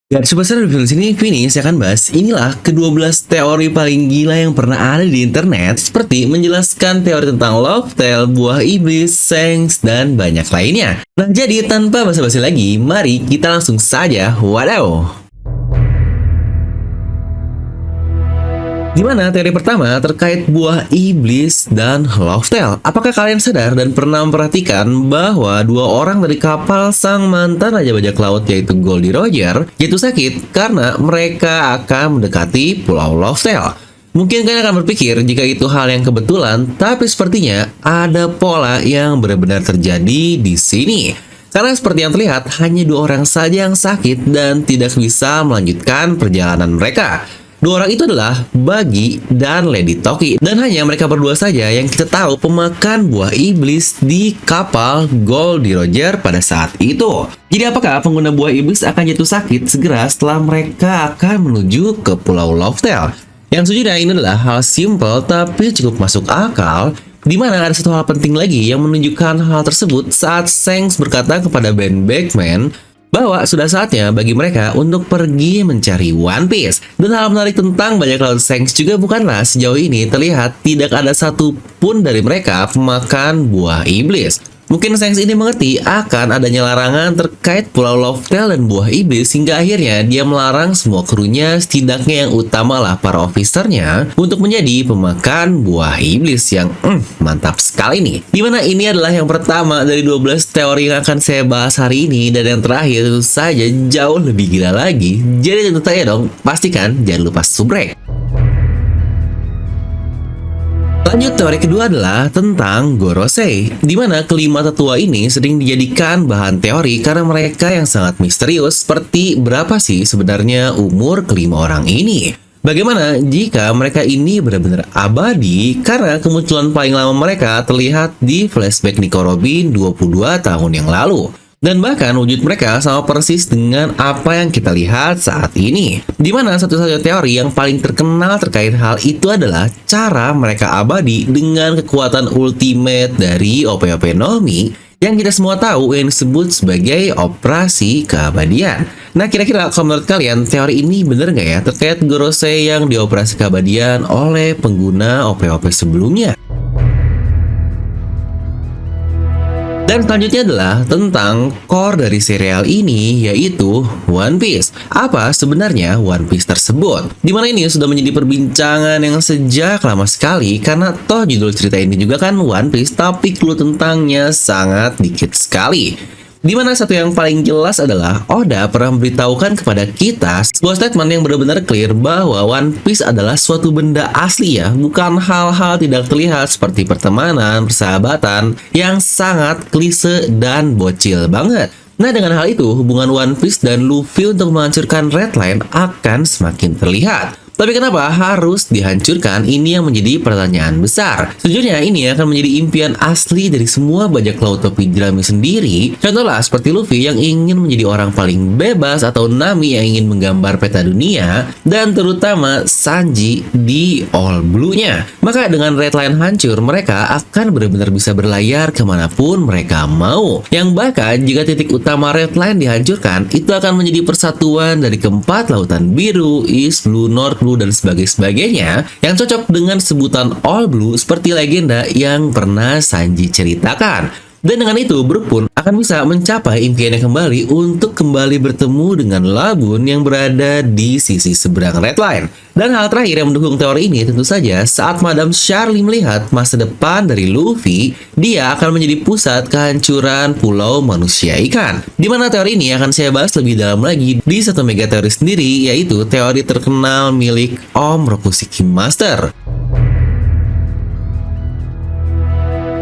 Garis besar di sini, Vini, saya akan bahas inilah ke-12 teori paling gila yang pernah ada di internet, seperti menjelaskan teori tentang love tale, buah iblis, sengs, dan banyak lainnya. Nah, jadi tanpa basa-basi lagi, mari kita langsung saja wadaw. Gimana teori pertama terkait buah iblis dan love tale? Apakah kalian sadar dan pernah memperhatikan bahwa dua orang dari kapal sang mantan raja bajak laut yaitu Goldie Roger jatuh sakit karena mereka akan mendekati pulau Love Tale? Mungkin kalian akan berpikir jika itu hal yang kebetulan, tapi sepertinya ada pola yang benar-benar terjadi di sini. Karena seperti yang terlihat, hanya dua orang saja yang sakit dan tidak bisa melanjutkan perjalanan mereka. Dua orang itu adalah Buggy dan Lady Toki, dan hanya mereka berdua saja yang kita tahu pemakan buah iblis di kapal Goldie Roger pada saat itu. Jadi apakah pengguna buah iblis akan jatuh sakit segera setelah mereka akan menuju ke Pulau Love Tale? Yang sejujurnya ini adalah hal simple tapi cukup masuk akal, di mana ada satu hal penting lagi yang menunjukkan hal tersebut saat Shanks berkata kepada Ben Beckman bahwa sudah saatnya bagi mereka untuk pergi mencari One Piece. Dan hal menarik tentang bajak laut Shanks juga bukanlah sejauh ini terlihat tidak ada satupun dari mereka pemakan buah iblis. Mungkin Shanks ini mengerti akan adanya larangan terkait Pulau Love Tale dan buah iblis hingga akhirnya dia melarang semua krunya, setidaknya yang utamalah para officernya, untuk menjadi pemakan buah iblis yang mantap sekali nih. Dimana ini adalah yang pertama dari 12 teori yang akan saya bahas hari ini, dan yang terakhir tentu saja jauh lebih gila lagi. Jadi tentu saja dong, pastikan jangan lupa subrek. Lanjut, teori kedua adalah tentang Gorosei, di mana kelima tetua ini sering dijadikan bahan teori karena mereka yang sangat misterius, seperti berapa sih sebenarnya umur kelima orang ini. Bagaimana jika mereka ini benar-benar abadi, karena kemunculan paling lama mereka terlihat di flashback Nico Robin 22 tahun yang lalu. Dan bahkan wujud mereka sama persis dengan apa yang kita lihat saat ini. Dimana satu-satunya teori yang paling terkenal terkait hal itu adalah cara mereka abadi dengan kekuatan ultimate dari OP-OP Nomi yang kita semua tahu yang disebut sebagai operasi keabadian. Nah, kira-kira kalau menurut kalian teori ini bener nggak ya terkait Gorosei yang dioperasi keabadian oleh pengguna OP-OP sebelumnya? Dan selanjutnya adalah tentang core dari serial ini, yaitu One Piece. Apa sebenarnya One Piece tersebut? Dimana ini sudah menjadi perbincangan yang sejak lama sekali, karena toh judul cerita ini juga kan One Piece, tapi clue tentangnya sangat dikit sekali. Dimana satu yang paling jelas adalah Oda pernah memberitahukan kepada kita sebuah statement yang benar-benar clear bahwa One Piece adalah suatu benda asli ya, bukan hal-hal tidak terlihat seperti pertemanan, persahabatan yang sangat klise dan bocil banget. Nah, dengan hal itu, hubungan One Piece dan Luffy untuk menghancurkan Red Line akan semakin terlihat. Tapi kenapa harus dihancurkan? Ini yang menjadi pertanyaan besar. Sejujurnya ini akan menjadi impian asli dari semua bajak laut topi jerami sendiri. Contohlah seperti Luffy yang ingin menjadi orang paling bebas, atau Nami yang ingin menggambar peta dunia, dan terutama Sanji di All Blue-nya. Maka dengan Red Line hancur, mereka akan benar-benar bisa berlayar kemanapun mereka mau. Yang bahkan jika titik utama Red Line dihancurkan, itu akan menjadi persatuan dari keempat lautan biru, East Blue, North Blue, dan sebagainya yang cocok dengan sebutan All Blue seperti legenda yang pernah Sanji ceritakan. Dan dengan itu, Brook pun akan bisa mencapai impiannya kembali untuk kembali bertemu dengan Labun yang berada di sisi seberang Red Line. Dan hal terakhir yang mendukung teori ini tentu saja saat Madame Charlie melihat masa depan dari Luffy, dia akan menjadi pusat kehancuran Pulau Manusia Ikan. Dimana teori ini akan saya bahas lebih dalam lagi di satu mega teori sendiri, yaitu teori terkenal milik Om Rokushiki Master.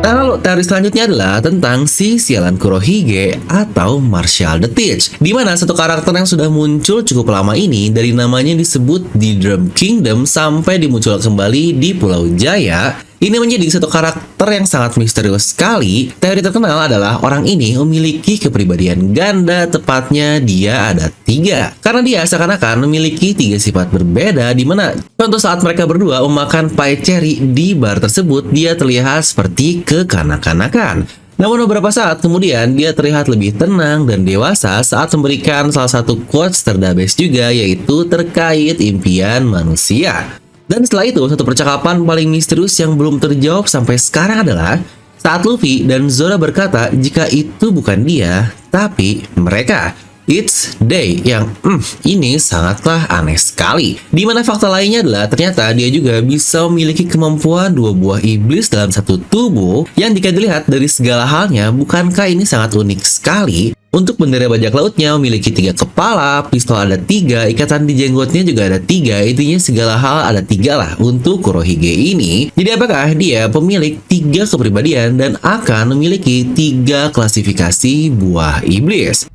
Nah, lalu teori selanjutnya adalah tentang si sialan Kurohige atau Marshall the Teach, di mana satu karakter yang sudah muncul cukup lama ini dari namanya disebut di Drum Kingdom sampai dimunculkan kembali di Pulau Jaya. Ini menjadi satu karakter yang sangat misterius sekali. Teori terkenal adalah orang ini memiliki kepribadian ganda, tepatnya dia ada 3. Karena dia seakan-akan memiliki 3 sifat berbeda, di mana contoh saat mereka berdua memakan pie cherry di bar tersebut, dia terlihat seperti kekanak-kanakan. Namun beberapa saat kemudian dia terlihat lebih tenang dan dewasa saat memberikan salah satu quotes terdabes juga, yaitu terkait impian manusia. Dan setelah itu, satu percakapan paling misterius yang belum terjawab sampai sekarang adalah saat Luffy dan Zoro berkata jika itu bukan dia, tapi mereka. It's Day yang ini sangatlah aneh sekali. Dimana fakta lainnya adalah ternyata dia juga bisa memiliki kemampuan dua buah iblis dalam satu tubuh yang jika dilihat dari segala halnya, bukankah ini sangat unik sekali? Untuk bendera bajak lautnya memiliki 3 kepala, pistol ada 3, ikatan di jenggotnya juga ada 3, intinya segala hal ada 3 lah untuk Kurohige ini. Jadi apakah dia pemilik 3 kepribadian dan akan memiliki 3 klasifikasi buah iblis?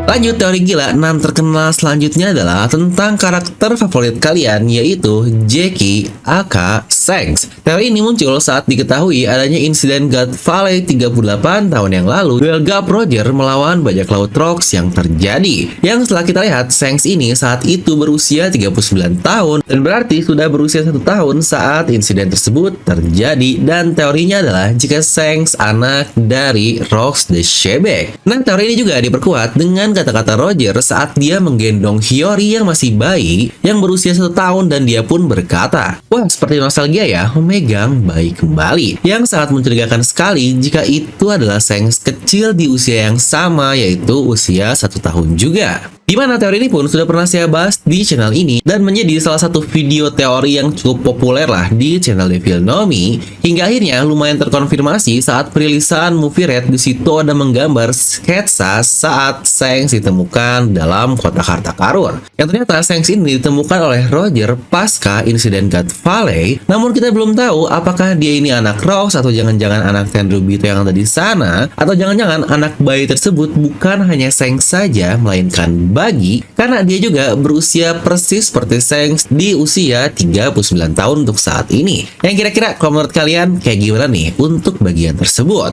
Lanjut, teori gila 6 terkenal selanjutnya adalah tentang karakter favorit kalian, yaitu Jackie aka Shanks. Teori ini muncul saat diketahui adanya insiden God Valley 38 tahun yang lalu duel Gap Roger melawan bajak laut Rocks yang terjadi. Yang setelah kita lihat, Shanks ini saat itu berusia 39 tahun dan berarti sudah berusia 1 tahun saat insiden tersebut terjadi, dan teorinya adalah jika Shanks anak dari Rocks the Shebek. Nah, teori ini juga diperkuat dengan kata-kata Roger saat dia menggendong Hiyori yang masih bayi yang berusia 1 tahun, dan dia pun berkata, wah, seperti nostalgia ya, memegang bayi kembali. Yang sangat mencurigakan sekali jika itu adalah Shanks kecil di usia yang sama, yaitu usia 1 tahun juga. Dimana teori ini pun sudah pernah saya bahas di channel ini dan menjadi salah satu video teori yang cukup populer lah di channel Devil Nomi, hingga akhirnya lumayan terkonfirmasi saat perilisan movie Red. Di situ ada menggambar sketsa saat Shanks ditemukan dalam kotak harta karun. Yang ternyata Shanks ini ditemukan oleh Roger pasca insiden God Valley. Namun kita belum tahu apakah dia ini anak Rocks atau jangan-jangan anak Tenryubito yang ada di sana, atau jangan-jangan anak bayi tersebut bukan hanya Shanks saja melainkan Bagi, karena dia juga berusia persis seperti Shanks di usia 39 tahun untuk saat ini. Yang kira-kira kalau menurut kalian kayak gimana nih untuk bagian tersebut?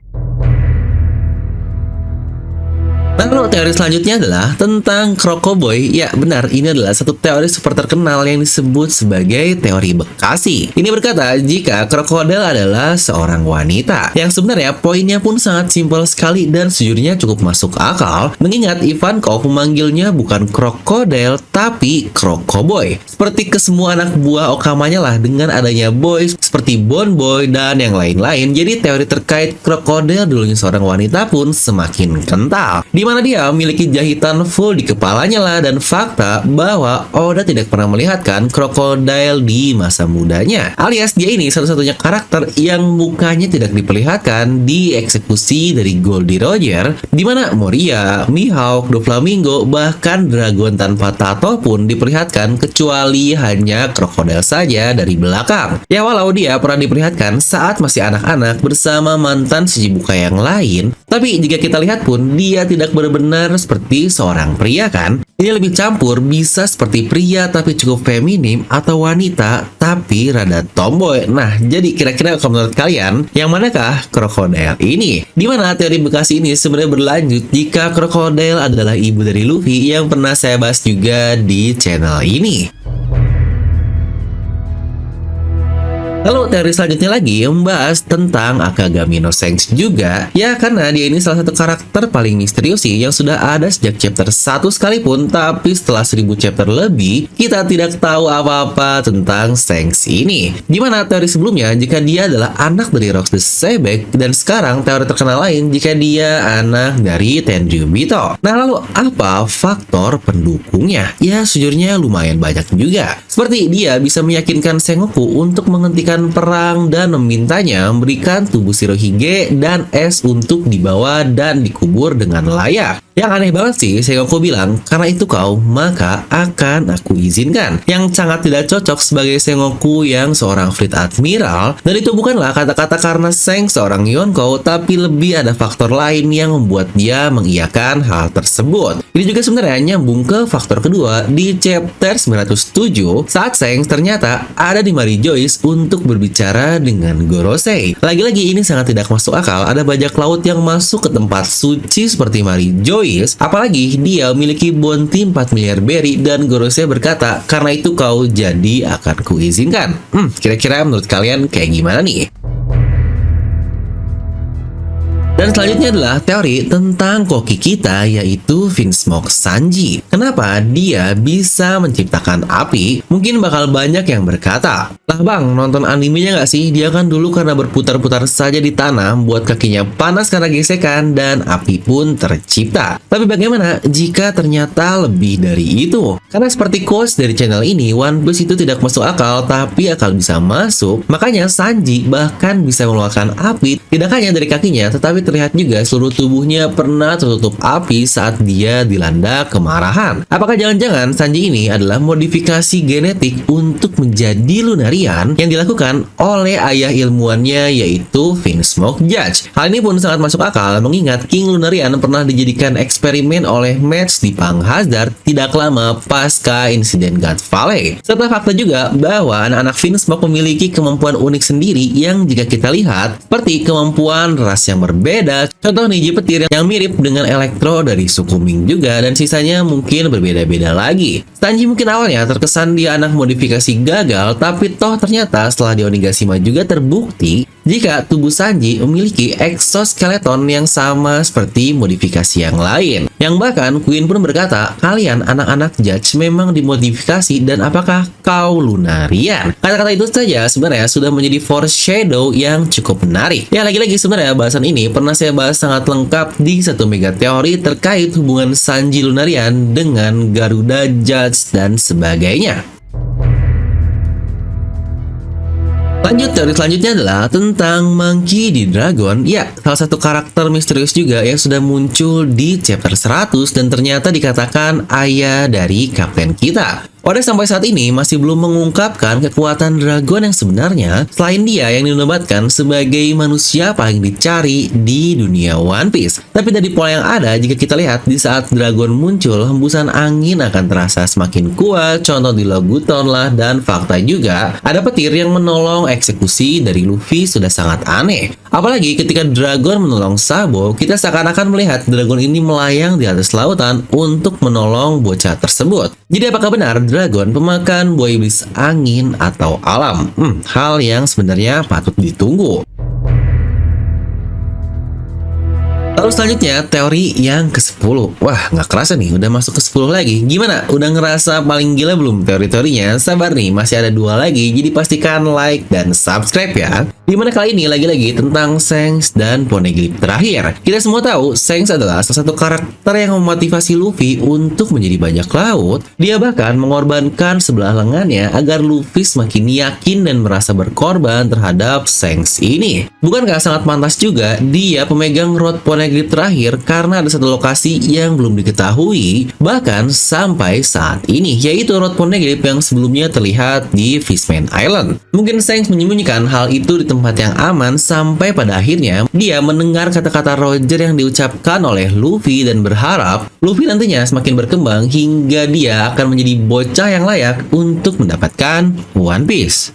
Lalu teori selanjutnya adalah tentang Krokoboy. Ya benar, ini adalah satu teori super terkenal yang disebut sebagai teori Bekasi. Ini berkata jika krokodil adalah seorang wanita, yang sebenarnya poinnya pun sangat simpel sekali dan sejujurnya cukup masuk akal, mengingat Ivankov memanggilnya bukan krokodil tapi Krokoboy. Seperti ke semua anak buah Okamanya lah, dengan adanya boy seperti Bon Boy dan yang lain-lain. Jadi teori terkait krokodil dulunya seorang wanita pun semakin kental, di mana dia memiliki jahitan full di kepalanya lah, dan fakta bahwa Oda tidak pernah melihatkan krokodil di masa mudanya, alias dia ini satu-satunya karakter yang mukanya tidak diperlihatkan di eksekusi dari Goldie Roger, di mana Moria, Mihawk, Doflamingo, bahkan Dragon tanpa tato pun diperlihatkan kecuali hanya krokodil saja dari belakang. Ya walau dia pernah diperlihatkan saat masih anak-anak bersama mantan Shichibukai yang lain, tapi jika kita lihat pun dia tidak benar-benar seperti seorang pria kan. Ini lebih campur, bisa seperti pria tapi cukup feminim, atau wanita tapi rada tomboy. Nah, jadi kira-kira kalau menurut kalian yang manakah krokodil ini? Dimana teori Bekasi ini sebenarnya berlanjut jika krokodil adalah ibu dari Luffy yang pernah saya bahas juga di channel ini. Lalu teori selanjutnya lagi membahas tentang Akagami no Shanks juga. Ya karena dia ini salah satu karakter paling misterius sih yang sudah ada sejak chapter 1 sekalipun, tapi setelah 1000 chapter lebih kita tidak tahu apa-apa tentang Shanks ini. Dimana teori sebelumnya jika dia adalah anak dari Rocks the Shebek, dan sekarang teori terkenal lain jika dia anak dari Tenryubito. Nah lalu apa faktor pendukungnya? Ya sejujurnya lumayan banyak juga. Seperti dia bisa meyakinkan Sengoku untuk menghentikan perang dan memintanya memberikan tubuh Shirohige dan es untuk dibawa dan dikubur dengan layak. Yang aneh banget sih, Sengoku bilang, karena itu kau, maka akan aku izinkan. Yang sangat tidak cocok sebagai Sengoku yang seorang Fleet Admiral, dan itu bukanlah kata-kata karena Shanks seorang Yonkou, tapi lebih ada faktor lain yang membuat dia mengiyakan hal tersebut. Ini juga sebenarnya nyambung ke faktor kedua di chapter 907, saat Shanks ternyata ada di Mary Joyce untuk berbicara dengan Gorosei. Lagi-lagi ini sangat tidak masuk akal, ada bajak laut yang masuk ke tempat suci seperti Mary Joyce, apalagi dia memiliki bounty 4 miliar berry, dan Gorosei berkata, karena itu kau, jadi akan kuizinkan. Kira-kira menurut kalian kayak gimana nih? Dan selanjutnya adalah teori tentang koki kita, yaitu Vinsmoke Sanji. Kenapa dia bisa menciptakan api? Mungkin bakal banyak yang berkata, "Lah bang, nonton animenya nggak sih? Dia kan dulu karena berputar-putar saja di tanah, buat kakinya panas karena gesekan, dan api pun tercipta." Tapi bagaimana jika ternyata lebih dari itu? Karena seperti quotes dari channel ini, One Piece itu tidak masuk akal, tapi akal bisa masuk. Makanya Sanji bahkan bisa mengeluarkan api, tidak hanya dari kakinya, tetapi terlihat juga seluruh tubuhnya pernah tertutup api saat dia dilanda kemarahan. Apakah jangan-jangan Sanji ini adalah modifikasi genetik untuk menjadi Lunarian yang dilakukan oleh ayah ilmuannya, yaitu Vinsmoke Judge? Hal ini pun sangat masuk akal mengingat King Lunarian pernah dijadikan eksperimen oleh Match di Pang Hazard tidak lama pasca insiden God Valley. Serta fakta juga bahwa anak-anak Vinsmoke memiliki kemampuan unik sendiri yang jika kita lihat seperti kemampuan ras yang berbeda. Contoh niji petir yang mirip dengan Elektro dari suku Ming juga, dan sisanya mungkin berbeda-beda lagi. Sanji mungkin awalnya terkesan dia anak modifikasi gagal, tapi toh ternyata setelah di Onigashima juga terbukti jika tubuh Sanji memiliki exoskeleton yang sama seperti modifikasi yang lain. Yang bahkan Queen pun berkata, "Kalian anak-anak Judge memang dimodifikasi, dan apakah kau Lunarian?" Kata-kata itu saja sebenarnya sudah menjadi foreshadow yang cukup menarik. Ya, lagi-lagi sebenarnya bahasan ini pernah saya bahas sangat lengkap di satu mega teori terkait hubungan Sanji Lunarian dengan Garuda Judge dan sebagainya. Lanjut, teori selanjutnya adalah tentang Monkey D. Dragon. Ya, salah satu karakter misterius juga yang sudah muncul di chapter 100 dan ternyata dikatakan ayah dari kapten kita. Oda sampai saat ini masih belum mengungkapkan kekuatan Dragon yang sebenarnya selain dia yang dinobatkan sebagai manusia paling dicari di dunia One Piece. Tapi dari pola yang ada, jika kita lihat di saat Dragon muncul, hembusan angin akan terasa semakin kuat, contoh di Loguton lah, dan fakta juga ada petir yang menolong eksekusi dari Luffy sudah sangat aneh. Apalagi ketika Dragon menolong Sabo, kita seakan-akan melihat Dragon ini melayang di atas lautan untuk menolong bocah tersebut. Jadi apakah benar Dragon pemakan buah iblis angin atau alam? Hal yang sebenarnya patut ditunggu. Lalu selanjutnya, teori yang ke-10. Wah, nggak kerasa nih, udah masuk ke-10 lagi. Gimana? Udah ngerasa paling gila belum teori-teorinya? Sabar nih, masih ada 2 lagi, jadi pastikan like dan subscribe ya. Dimana kali ini lagi-lagi tentang Shanks dan Poneglyph terakhir. Kita semua tahu, Shanks adalah salah satu karakter yang memotivasi Luffy untuk menjadi bajak laut. Dia bahkan mengorbankan sebelah lengannya agar Luffy semakin yakin dan merasa berkorban terhadap Shanks ini. Bukankah sangat pantas juga dia pemegang Rod Poneglyph terakhir karena ada satu lokasi yang belum diketahui bahkan sampai saat ini, yaitu Rod Poneglyph yang sebelumnya terlihat di Fishman Island. Mungkin Shanks menyembunyikan hal itu di tempat yang aman sampai pada akhirnya dia mendengar kata-kata Roger yang diucapkan oleh Luffy dan berharap Luffy nantinya semakin berkembang hingga dia akan menjadi bocah yang layak untuk mendapatkan One Piece.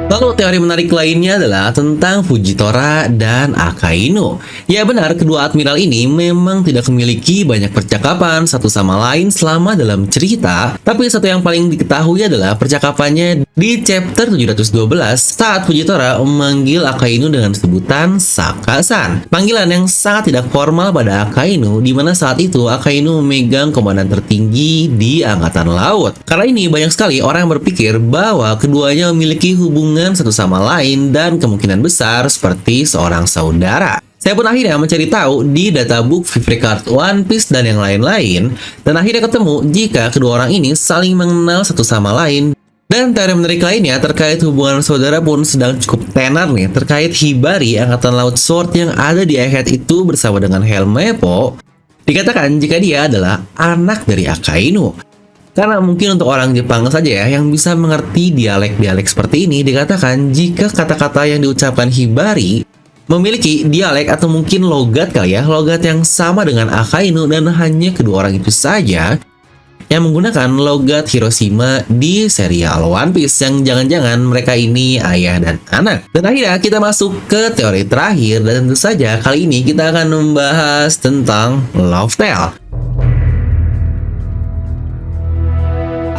Lalu teori menarik lainnya adalah tentang Fujitora dan Akainu. Ya benar, kedua admiral ini memang tidak memiliki banyak percakapan satu sama lain selama dalam cerita, tapi satu yang paling diketahui adalah percakapannya di chapter 712 saat Fujitora memanggil Akainu dengan sebutan Saka-san. Panggilan yang sangat tidak formal pada Akainu, di mana saat itu Akainu memegang komandan tertinggi di Angkatan Laut. Karena ini banyak sekali orang yang berpikir bahwa keduanya memiliki hubungan satu sama lain dan kemungkinan besar seperti seorang saudara. Saya pun akhirnya mencari tahu di databook Vivi Card One Piece dan yang lain-lain, dan akhirnya ketemu jika kedua orang ini saling mengenal satu sama lain. Dan teori menarik lainnya terkait hubungan saudara pun sedang cukup tenar nih terkait Hibari Angkatan Laut Sword yang ada di Egghead itu bersama dengan Helmeppo. Dikatakan jika dia adalah anak dari Akainu. Karena mungkin untuk orang Jepang saja ya yang bisa mengerti dialek-dialek seperti ini, dikatakan jika kata-kata yang diucapkan Hibari memiliki dialek atau mungkin logat kali ya, logat yang sama dengan Akainu, dan hanya kedua orang itu saja yang menggunakan logat Hiroshima di serial One Piece, yang jangan-jangan mereka ini ayah dan anak. Dan akhirnya kita masuk ke teori terakhir, dan tentu saja kali ini kita akan membahas tentang Love Tale.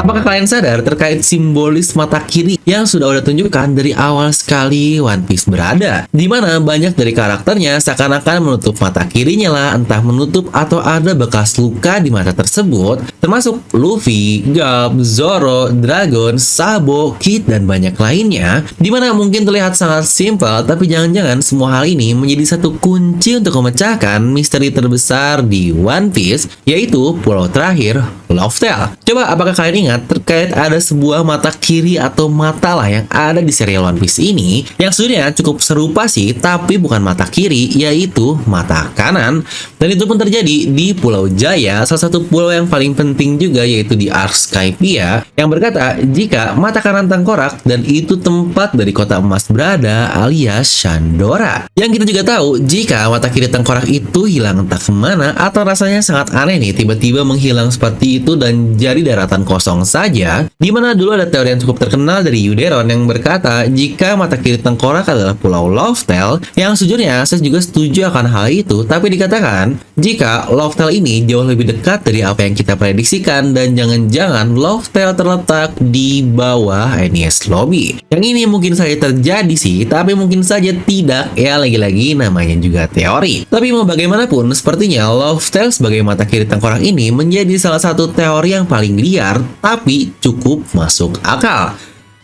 Apakah kalian sadar terkait simbolis mata kiri yang sudah udah tunjukkan dari awal sekali One Piece berada? Dimana banyak dari karakternya seakan-akan menutup mata kirinya lah, entah menutup atau ada bekas luka di mata tersebut, termasuk Luffy, Garp, Zoro, Dragon, Sabo, Kid, dan banyak lainnya. Dimana mungkin terlihat sangat simpel, tapi jangan-jangan semua hal ini menjadi satu kunci untuk memecahkan misteri terbesar di One Piece, yaitu pulau terakhir, Laugh Tale. Coba apakah kalian ingat terkait ada sebuah mata kiri atau mata lah yang ada di serial One Piece ini yang sebenarnya cukup serupa sih, tapi bukan mata kiri, yaitu mata kanan. Dan itu pun terjadi di Pulau Jaya, salah satu pulau yang paling penting juga, yaitu di Ark Skypiea, yang berkata jika mata kanan tengkorak dan itu tempat dari kota emas berada alias Shandora. Yang kita juga tahu jika mata kiri tengkorak itu hilang entah kemana, atau rasanya sangat aneh nih tiba-tiba menghilang seperti itu dan jadi daratan kosong saja. Dimana dulu ada teori yang cukup terkenal dari Yuderon yang berkata jika mata kiri tengkorak adalah pulau Laugh Tale, yang sejujurnya saya juga setuju akan hal itu, tapi dikatakan jika Laugh Tale ini jauh lebih dekat dari apa yang kita prediksikan dan jangan-jangan Laugh Tale terletak di bawah Enies Lobby. Yang ini mungkin saja terjadi sih, tapi mungkin saja tidak, ya lagi-lagi namanya juga teori. Tapi mau bagaimanapun, sepertinya Laugh Tale sebagai mata kiri tengkorak ini menjadi salah satu teori yang paling liar, tapi cukup masuk akal.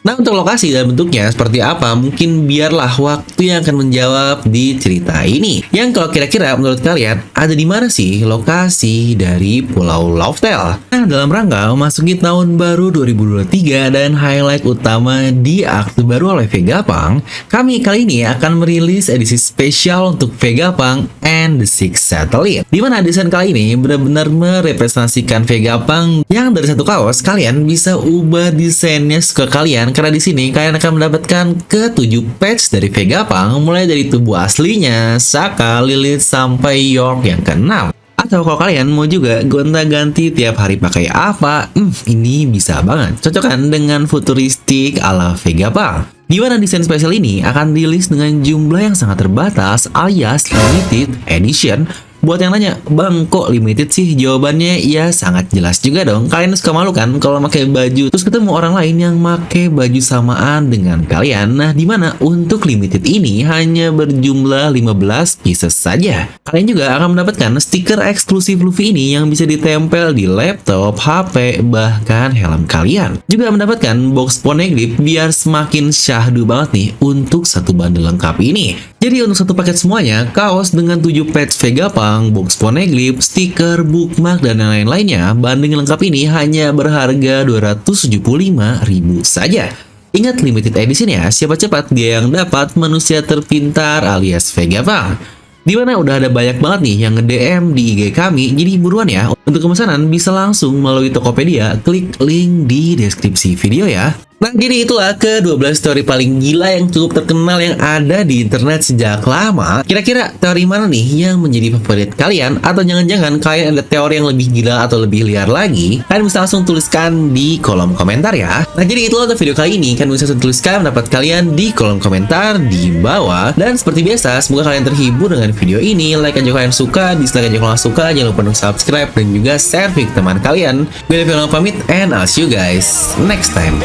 Nah, untuk lokasi dan bentuknya seperti apa, mungkin biarlah waktu yang akan menjawab di cerita ini. Yang kalau kira-kira menurut kalian, ada di mana sih lokasi dari Pulau Laugh Tale? Nah, dalam rangka memasuki tahun baru 2023 dan highlight utama di akte baru oleh Vegapunk, kami kali ini akan merilis edisi spesial untuk Vegapunk and the Six Satellite. Di mana desain kali ini benar-benar merepresentasikan Vegapunk yang dari satu kaos, kalian bisa ubah desainnya suka kalian. Karena di sini kalian akan mendapatkan ke-7 patch dari Vegapunk, mulai dari tubuh aslinya, Saka, Lilith, sampai York yang ke-6. Atau kalau kalian mau juga gonta-ganti tiap hari pakai apa, ini bisa banget. Cocokkan dengan futuristik ala Vegapunk. Di mana desain spesial ini akan rilis dengan jumlah yang sangat terbatas alias limited edition. Buat yang nanya, bang kok limited sih? Jawabannya ya sangat jelas juga dong. Kalian suka malu kan kalau pakai baju terus ketemu orang lain yang pakai baju samaan dengan kalian. Nah, dimana untuk limited ini hanya berjumlah 15 pieces saja. Kalian juga akan mendapatkan stiker eksklusif Luffy ini yang bisa ditempel di laptop, HP, bahkan helm kalian. Juga mendapatkan box poneglyph biar semakin syahdu banget nih untuk satu bundle lengkap ini. Jadi untuk satu paket semuanya, kaos dengan 7 patch Vegapunk, box poneglyph, stiker, bookmark, dan lain-lainnya, banding lengkap ini hanya berharga 275.000 saja. Ingat limited edition ya, siapa cepat dia yang dapat manusia terpintar alias Vegapunk. Dimana udah ada banyak banget nih yang nge-DM di IG kami, jadi buruan ya. Untuk pemesanan bisa langsung melalui Tokopedia, klik link di deskripsi video ya. Nah, jadi itulah ke-12 teori paling gila yang cukup terkenal yang ada di internet sejak lama. Kira-kira teori mana nih yang menjadi favorit kalian? Atau jangan-jangan kalian ada teori yang lebih gila atau lebih liar lagi? Kalian bisa langsung tuliskan di kolom komentar ya. Nah, jadi itulah untuk video kali ini. Kalian bisa langsung tuliskan pendapat kalian di kolom komentar di bawah. Dan seperti biasa, semoga kalian terhibur dengan video ini. Like aja kalau kalian suka, dislike aja kalau nggak suka. Jangan lupa untuk subscribe dan juga share ke teman kalian. Gue Devil pamit, and I'll see you guys next time.